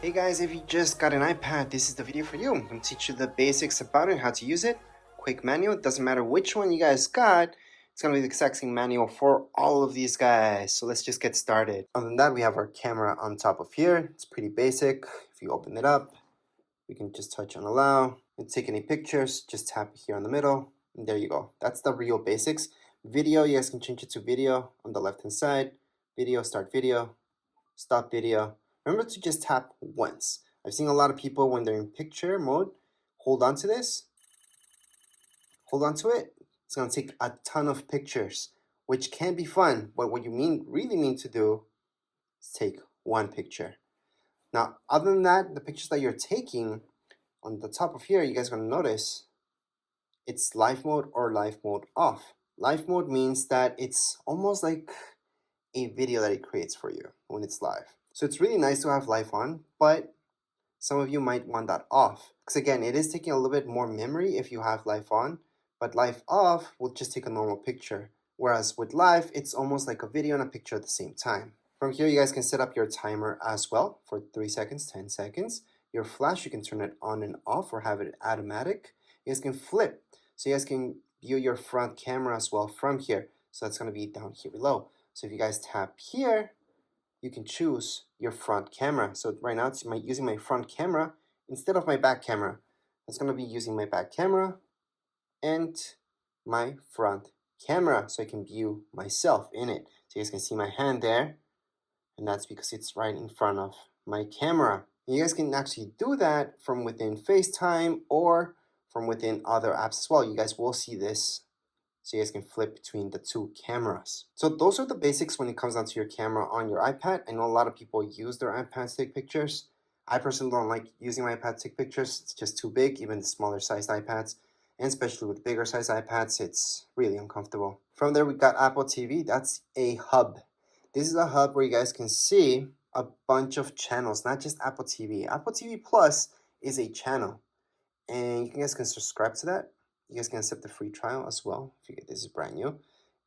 Hey guys, if you just got an iPad, this is the video for you. I'm going to teach you the basics about it, how to use it. Quick manual, it doesn't matter which one you guys got, it's going to be the exact same manual for all of these guys. So let's just get started. Other than that, we have our camera on top of here. It's pretty basic. If you open it up, we can just touch on allow. And take any pictures, just tap here in the middle, and there you go. That's the real basics. Video, you guys can change it to video on the left hand side. Video, start video, stop video. Remember to just tap once. I've seen a lot of people when they're in picture mode, hold on to this, hold on to it. It's gonna take a ton of pictures, which can be fun, but what you really mean to do is take one picture. Now, other than that, the pictures that you're taking on the top of here, you guys are gonna notice it's live mode or live mode off. Live mode means that it's almost like a video that it creates for you when it's live. So it's really nice to have live on, but some of you might want that off. Because again, it is taking a little bit more memory if you have live on, but live off will just take a normal picture. Whereas with live, it's almost like a video and a picture at the same time. From here, you guys can set up your timer as well for 3 seconds, 10 seconds. Your flash, you can turn it on and off or have it automatic. You guys can flip. So you guys can view your front camera as well from here. So that's going to be down here below. So if you guys tap here, you can choose your front camera. So right now it's using my front camera instead of my back camera. It's going to be using my back camera and my front camera so I can view myself in it. So you guys can see my hand there, and that's because it's right in front of my camera. And you guys can actually do that from within FaceTime or from within other apps as well. You guys will see this. So you guys can flip between the two cameras. So those are the basics when it comes down to your camera on your iPad. I know a lot of people use their iPad to take pictures. I personally don't like using my iPad to take pictures. It's just too big, even the smaller sized iPads. And especially with bigger sized iPads, it's really uncomfortable. From there, we got Apple TV. That's a hub. This is a hub where you guys can see a bunch of channels, not just Apple TV. Apple TV Plus is a channel. And you guys can subscribe to that. You guys can accept the free trial as well if you get this is brand new.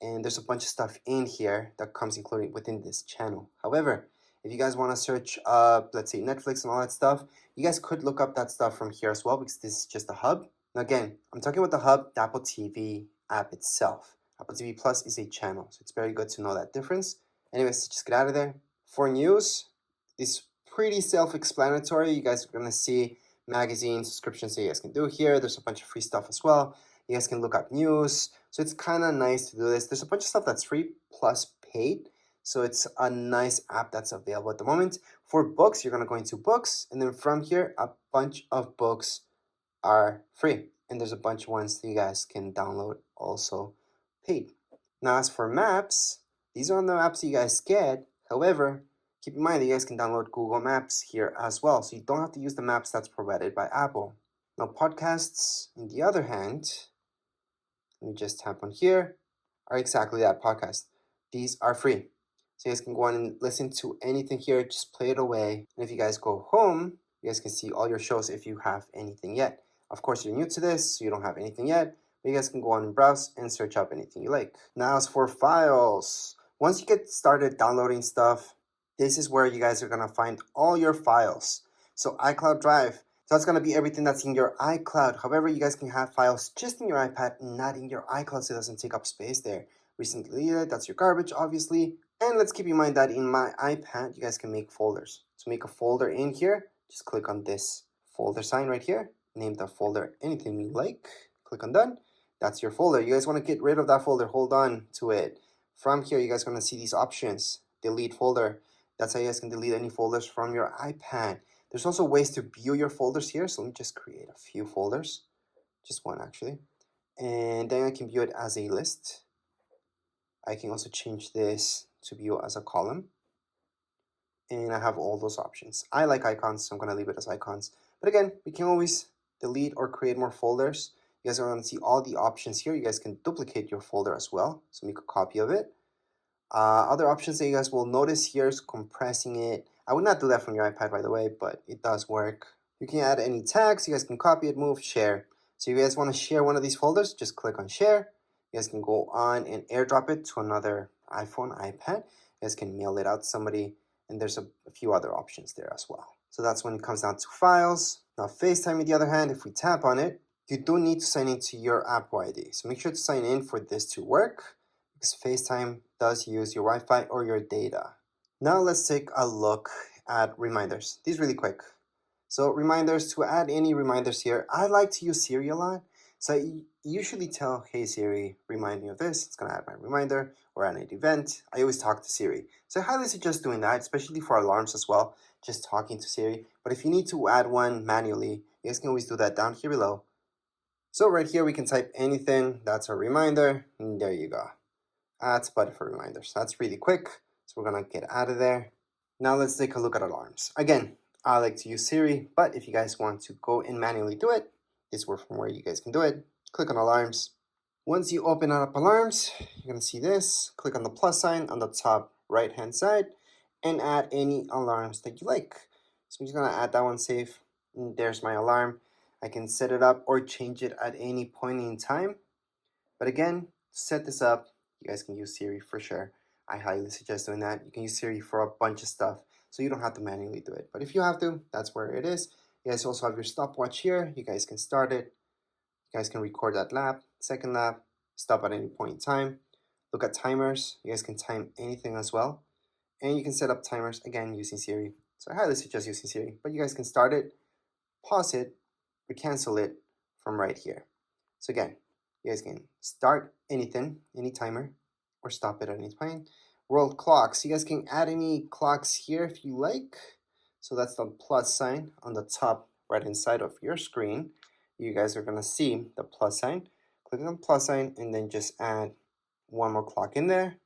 And there's a bunch of stuff in here that comes included within this channel. However, if you guys want to search up, let's say Netflix and all that stuff, you guys could look up that stuff from here as well because this is just a hub. Now again, I'm talking about the hub, the Apple TV app itself. Apple TV Plus is a channel, so it's very good to know that difference. Anyways, just get out of there. For news, it's pretty self-explanatory. You guys are going to see magazine subscriptions that you guys can do here. There's a bunch of free stuff as well. You guys can look up news. So it's kind of nice to do this. There's a bunch of stuff that's free plus paid. So it's a nice app that's available at the moment. For books, you're going to go into books. And then from here, a bunch of books are free. And there's a bunch of ones that you guys can download also paid. Now, as for maps, these are the maps you guys get. However, keep in mind that you guys can download Google Maps here as well, so you don't have to use the maps that's provided by Apple. Now, podcasts, on the other hand, let me just tap on here, are exactly that, podcast. These are free. So you guys can go on and listen to anything here, just play it away. And if you guys go home, you guys can see all your shows if you have anything yet. Of course, you're new to this, so you don't have anything yet, but you guys can go on and browse and search up anything you like. Now, as for files, once you get started downloading stuff, this is where you guys are going to find all your files. So iCloud Drive, so that's going to be everything that's in your iCloud. However, you guys can have files just in your iPad, not in your iCloud, so it doesn't take up space there. Recently deleted, that's your garbage, obviously. And let's keep in mind that in my iPad, you guys can make folders. To make a folder in here, just click on this folder sign right here. Name the folder anything you like. Click on done. That's your folder. You guys want to get rid of that folder, hold on to it. From here, you guys are going to see these options. Delete folder. That's how you guys can delete any folders from your iPad. There's also ways to view your folders here. So let me just create a few folders. Just one actually. And then I can view it as a list. I can also change this to view as a column. And I have all those options. I like icons, so I'm going to leave it as icons. But again, we can always delete or create more folders. You guys are going to see all the options here. You guys can duplicate your folder as well. So make a copy of it. Other options that you guys will notice here is compressing it. I would not do that from your iPad, by the way, but it does work. You can add any tags. You guys can copy it, move, share. So if you guys want to share one of these folders, just click on share. You guys can go on and airdrop it to another iPhone, iPad. You guys can mail it out to somebody. And there's a few other options there as well. So that's when it comes down to files. Now FaceTime, on the other hand, if we tap on it, you do need to sign into your Apple ID. So make sure to sign in for this to work because FaceTime does use your Wi-Fi or your data. Now let's take a look at reminders. These really quick. So reminders, to add any reminders here, I like to use Siri a lot. So I usually tell, hey Siri, remind me of this. It's gonna add my reminder or add an event. I always talk to Siri. So I highly suggest doing that, especially for alarms as well, just talking to Siri. But if you need to add one manually, you guys can always do that down here below. So right here, we can type anything. That's a reminder. And there you go. Add button for reminders. That's really quick. So we're gonna get out of there. Now let's take a look at alarms. Again, I like to use Siri, but if you guys want to go and manually do it, this is from where you guys can do it. Click on alarms. Once you open up alarms, you're gonna see this. Click on the plus sign on the top right hand side and add any alarms that you like. So I'm just gonna add that one, save. And there's my alarm. I can set it up or change it at any point in time. But again, to set this up, you guys can use Siri for sure. I highly suggest doing that. You can use Siri for a bunch of stuff, so you don't have to manually do it. But if you have to, that's where it is. You guys also have your stopwatch here. You guys can start it. You guys can record that lap, second lap, stop at any point in time. Look at timers. You guys can time anything as well. And you can set up timers, again, using Siri. So I highly suggest using Siri. But you guys can start it, pause it, or cancel it from right here. So again, you guys can start anything, any timer, or stop it at any point. World clocks. You guys can add any clocks here if you like. So that's the plus sign on the top right hand side of your screen. You guys are gonna see the plus sign. Click on the plus sign and then just add one more clock in there.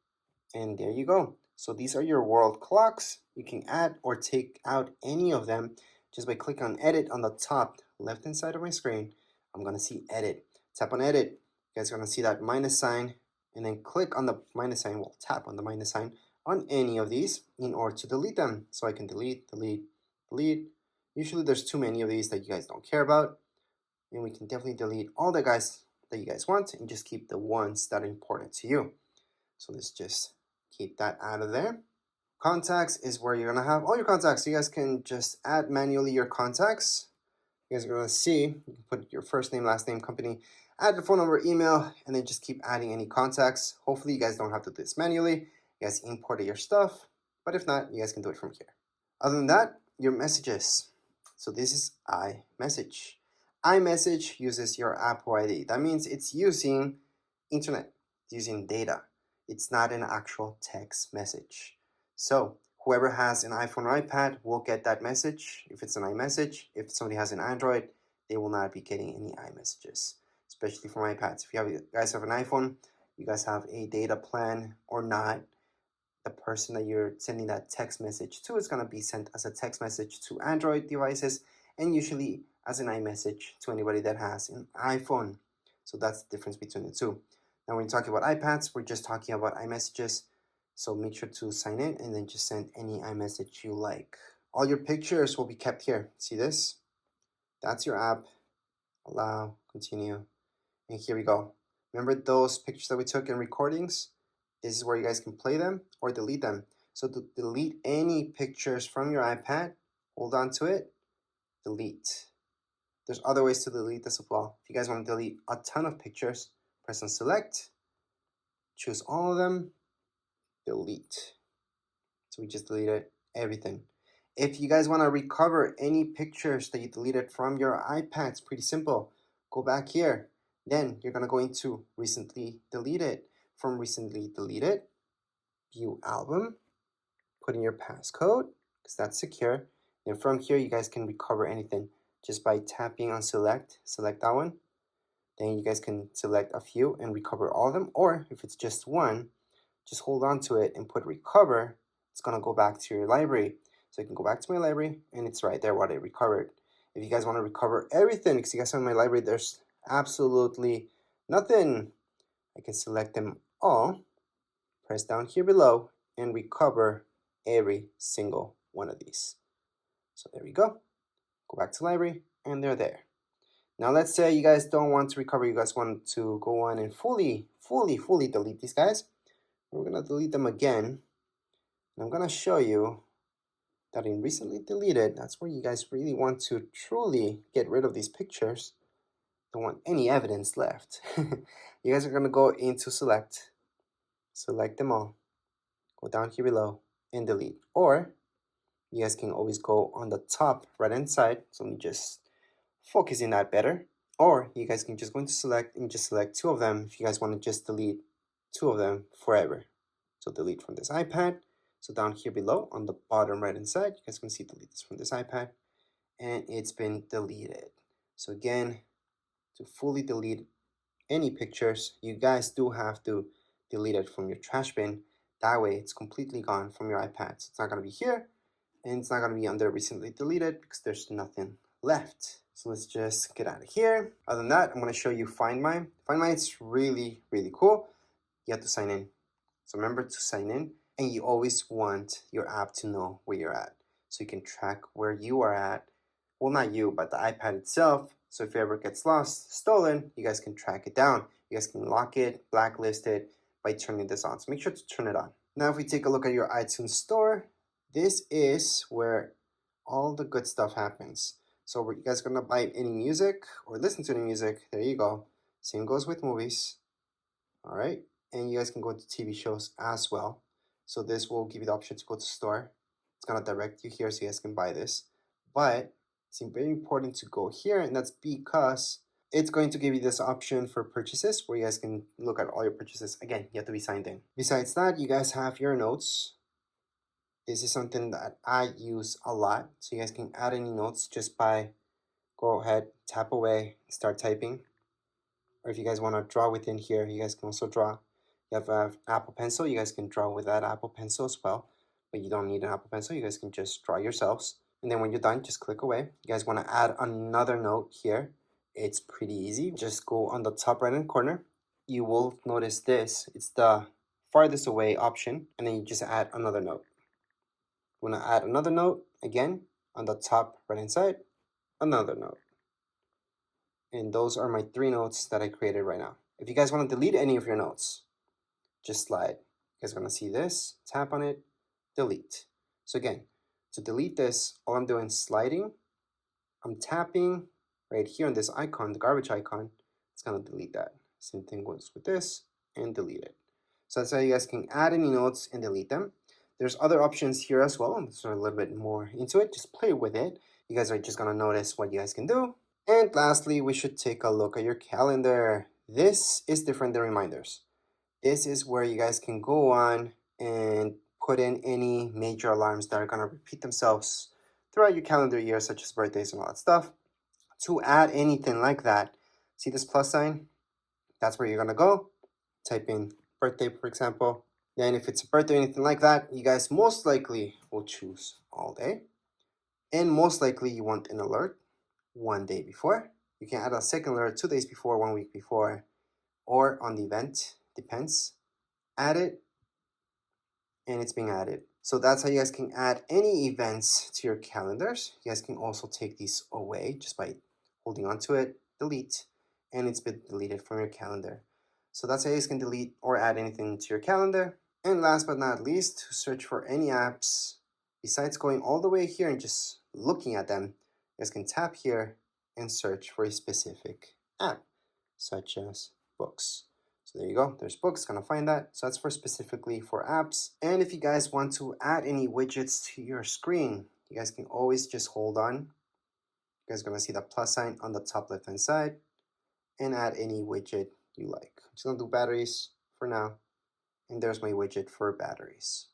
And there you go. So these are your world clocks. You can add or take out any of them just by clicking on edit on the top left hand side of my screen. I'm gonna see edit. Tap on edit. You guys are gonna see that minus sign and then click on the minus sign. Well, tap on the minus sign on any of these in order to delete them. So I can delete, delete, delete. Usually there's too many of these that you guys don't care about. And we can definitely delete all the guys that you guys want and just keep the ones that are important to you. So let's just keep that out of there. Contacts is where you're gonna have all your contacts. You guys can just add manually your contacts. You guys are gonna see, you can put your first name, last name, company, add your phone number, email, and then just keep adding any contacts. Hopefully you guys don't have to do this manually. You guys import your stuff, but if not, you guys can do it from here. Other than that, your messages. So this is iMessage. iMessage uses your Apple ID. That means it's using internet, it's using data. It's not an actual text message. So whoever has an iPhone or iPad will get that message if it's an iMessage. If somebody has an Android, they will not be getting any iMessages, especially from iPads. If you guys have an iPhone, you guys have a data plan or not, the person that you're sending that text message to is going to be sent as a text message to Android devices and usually as an iMessage to anybody that has an iPhone. So that's the difference between the two. Now when you're talking about iPads, we're just talking about iMessages. So make sure to sign in and then just send any iMessage you like. All your pictures will be kept here. See this? That's your app. Allow, continue. And here we go. Remember those pictures that we took in recordings? This is where you guys can play them or delete them. So to delete any pictures from your iPad, hold on to it, delete. There's other ways to delete this as well. If you guys want to delete a ton of pictures, press on select, choose all of them, delete. So we just deleted everything. If you guys want to recover any pictures that you deleted from your iPad, it's pretty simple. Go back here. Then you're going to go into recently deleted. From recently deleted, view album, put in your passcode because that's secure. And from here, you guys can recover anything just by tapping on select that one. Then you guys can select a few and recover all of them. Or if it's just one, just hold on to it and put recover. It's going to go back to your library. So you can go back to my library and it's right there what I recovered. If you guys want to recover everything, because you guys have in my library, there's absolutely nothing. I can select them all, press down here below, and recover every single one of these. So there we go. Go back to library, and they're there. Now let's say you guys don't want to recover, you guys want to go on and fully delete these guys. We're gonna delete them again. And I'm gonna show you that I recently deleted. That's where you guys really want to truly get rid of these pictures. Don't want any evidence left. You guys are going to go into select them all, go down here below and delete. Or you guys can always go on the top right hand side. So let me just focus in that better. Or you guys can just go into select and just select two of them if you guys want to just delete two of them forever. So delete from this iPad. So down here below on the bottom right hand side, you guys can see delete this from this iPad, and it's been deleted. So again, to fully delete any pictures, you guys do have to delete it from your trash bin. That way it's completely gone from your iPad. So it's not going to be here, and it's not going to be under recently deleted because there's nothing left. So let's just get out of here. Other than that, I'm going to show you Find My. Find My is really, really cool. You have to sign in. So remember to sign in, and you always want your app to know where you're at. So you can track where you are at. Well, not you, but the iPad itself. So if it ever gets lost, stolen, you guys can track it down. You guys can lock it, blacklist it by turning this on. So make sure to turn it on. Now, if we take a look at your iTunes store, this is where all the good stuff happens. So were you guys gonna buy any music or listen to any music? There you go. Same goes with movies. All right. And you guys can go to TV shows as well. So this will give you the option to go to store. It's gonna direct you here so you guys can buy this. But it's very important to go here, and that's because it's going to give you this option for purchases where you guys can look at all your purchases. Again, you have to be signed in. Besides that, you guys have your notes. This is something that I use a lot. So you guys can add any notes just by go ahead, tap away, start typing. Or if you guys want to draw within here, you guys can also draw. You have an Apple Pencil, you guys can draw with that Apple Pencil as well. But you don't need an Apple Pencil, you guys can just draw yourselves. And then when you're done, just click away. You guys want to add another note here. It's pretty easy. Just go on the top right hand corner. You will notice this. It's the farthest away option. And then you just add another note. You want to add another note, again, on the top right hand side, another note. And those are my 3 notes that I created right now. If you guys want to delete any of your notes, just slide. You guys are going to see this, tap on it, delete. So again, to delete this, all I'm doing is sliding. I'm tapping right here on this icon, the garbage icon. It's going to delete that. Same thing goes with this, and delete it. So that's how you guys can add any notes and delete them. There's other options here as well. I'm just a little bit more into it. Just play with it. You guys are just going to notice what you guys can do. And lastly, we should take a look at your calendar. This is different than reminders. This is where you guys can go on and put in any major alarms that are going to repeat themselves throughout your calendar year, such as birthdays and all that stuff. To add anything like that, see this plus sign? That's where you're going to go. Type in birthday, for example. Then if it's a birthday or anything like that, you guys most likely will choose all day. And most likely you want an alert 1 day before. You can add a second alert 2 days before, 1 week before, or on the event, depends. Add it, and it's being added. So that's how you guys can add any events to your calendars. You guys can also take these away just by holding onto it, delete, and it's been deleted from your calendar. So that's how you guys can delete or add anything to your calendar. And last but not least, to search for any apps, besides going all the way here and just looking at them, you guys can tap here and search for a specific app, such as books. So there you go, there's books, gonna find that. So that's for specifically for apps. And if you guys want to add any widgets to your screen, you guys can always just hold on. You guys are gonna see the plus sign on the top left hand side and add any widget you like. I'm just gonna do batteries for now. And there's my widget for batteries.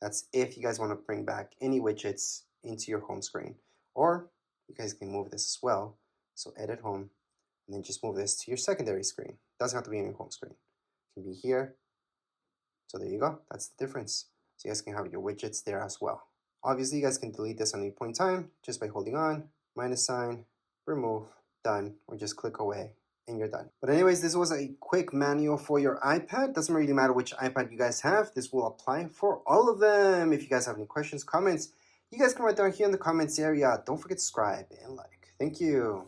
That's if you guys want to bring back any widgets into your home screen. Or you guys can move this as well. So edit home, and then just move this to your secondary screen. Doesn't have to be in your home screen. It can be here. So there you go. That's the difference. So you guys can have your widgets there as well. Obviously, you guys can delete this at any point in time just by holding on, minus sign, remove, done, or just click away. And you're done. But anyways, this was a quick manual for your iPad. Doesn't really matter which iPad you guys have. This will apply for all of them. If you guys have any questions, comments, you guys can write down here in the comments area. Don't forget to subscribe and like. Thank you.